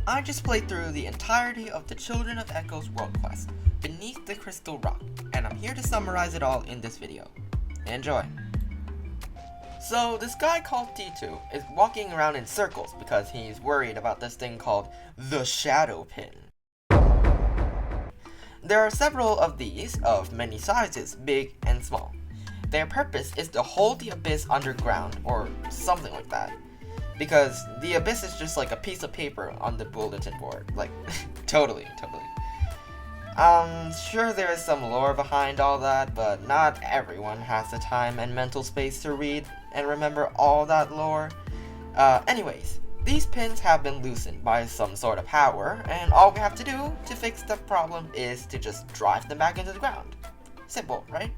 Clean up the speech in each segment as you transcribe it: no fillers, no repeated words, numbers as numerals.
I just played through the entirety of the Children of Echo's world quest, Beneath the Crystal Rock, and I'm here to summarize it all in this video. Enjoy! So, this guy called T2 is walking around in circles because he's worried about this thing called the Shadow Pin. There are several of these, of many sizes, big and small. Their purpose is to hold the abyss underground, or something like that. Because the abyss is just like a piece of paper on the bulletin board. Like, totally. Sure there is some lore behind all that, but not everyone has the time and mental space to read and remember all that lore. Anyways, these pins have been loosened by some sort of power, and all we have to do to fix the problem is to just drive them back into the ground. Simple, right?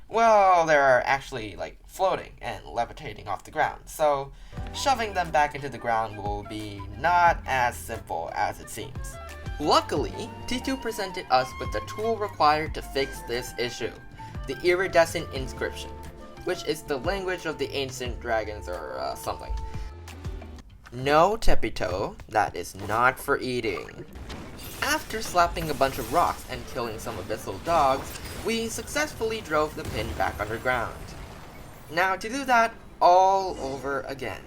Well, they're actually, like, floating and levitating off the ground, so shoving them back into the ground will be not as simple as it seems. Luckily, T2 presented us with the tool required to fix this issue, the iridescent inscription, which is the language of the ancient dragons or something. No, Tepito, that is not for eating. After slapping a bunch of rocks and killing some abyssal dogs, we successfully drove the pin back underground. Now to do that all over again.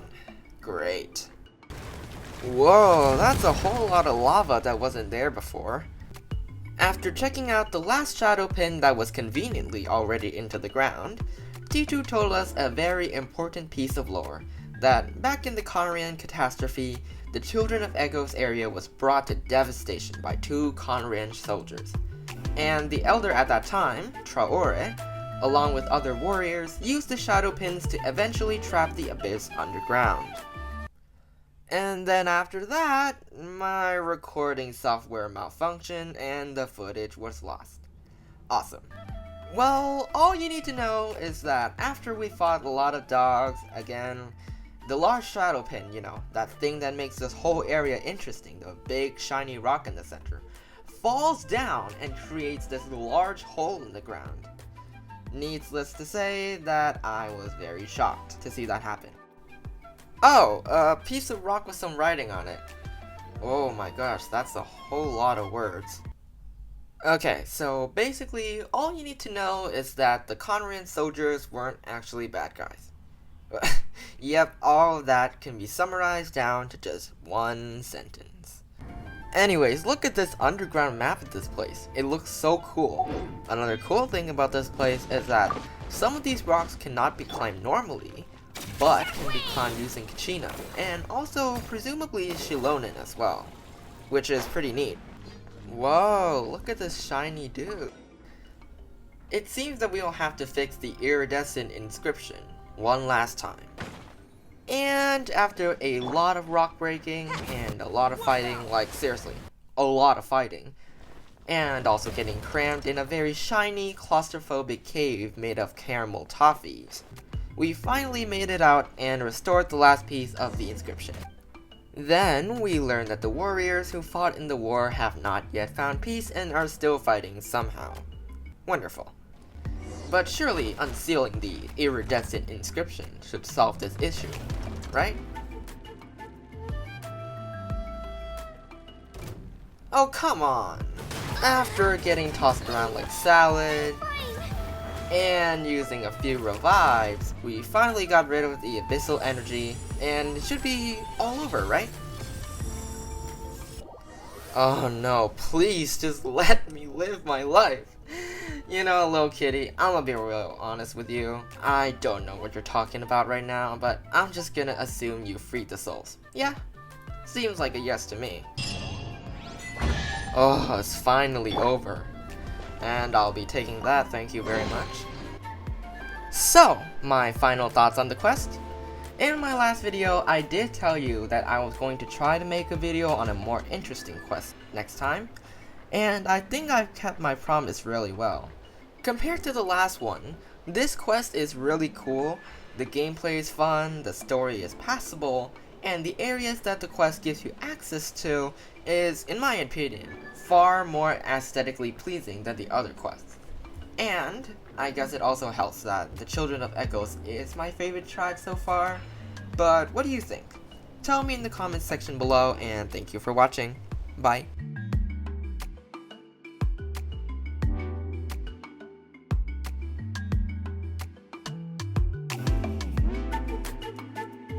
Great. Whoa, that's a whole lot of lava that wasn't there before. After checking out the last shadow pin that was conveniently already into the ground, T2 told us a very important piece of lore, that back in the Conrian catastrophe, the Children of Echo's area was brought to devastation by 2 Conrian soldiers. And the elder at that time, Traore, along with other warriors, used the shadow pins to eventually trap the abyss underground. And then after that, my recording software malfunctioned and the footage was lost. Awesome. Well, all you need to know is that after we fought a lot of dogs, again, the large shadow pin, you know, that thing that makes this whole area interesting, the big shiny rock in the center, falls down and creates this large hole in the ground. Needless to say that I was very shocked to see that happen. Oh, a piece of rock with some writing on it. Oh my gosh, that's a whole lot of words. Okay, so basically, all you need to know is that the Conrian soldiers weren't actually bad guys. Yep, all of that can be summarized down to just one sentence. Anyways, look at this underground map of this place. It looks so cool. Another cool thing about this place is that some of these rocks cannot be climbed normally, but can be climbed using Kachina, and also presumably Shilonin as well, which is pretty neat. Whoa, look at this shiny dude. It seems that we will have to fix the iridescent inscription one last time. And after a lot of rock breaking and a lot of fighting, like seriously, a lot of fighting, and also getting crammed in a very shiny claustrophobic cave made of caramel toffees, we finally made it out and restored the last piece of the inscription. Then we learned that the warriors who fought in the war have not yet found peace and are still fighting somehow. Wonderful. But surely unsealing the iridescent inscription should solve this issue, right? Oh, come on! After getting tossed around like salad, and using a few revives, we finally got rid of the abyssal energy, and it should be all over, right? Oh no, please just let me live my life! You know, little kitty, I'm gonna be real honest with you. I don't know what you're talking about right now, but I'm just gonna assume you freed the souls. Yeah? Seems like a yes to me. Oh, it's finally over. And I'll be taking that, thank you very much. So, my final thoughts on the quest. In my last video, I did tell you that I was going to try to make a video on a more interesting quest next time. And I think I've kept my promise really well. Compared to the last one, this quest is really cool, the gameplay is fun, the story is passable, and the areas that the quest gives you access to is, in my opinion, far more aesthetically pleasing than the other quests. And I guess it also helps that the Children of Echoes is my favorite tribe so far, but what do you think? Tell me in the comments section below, and thank you for watching. Bye.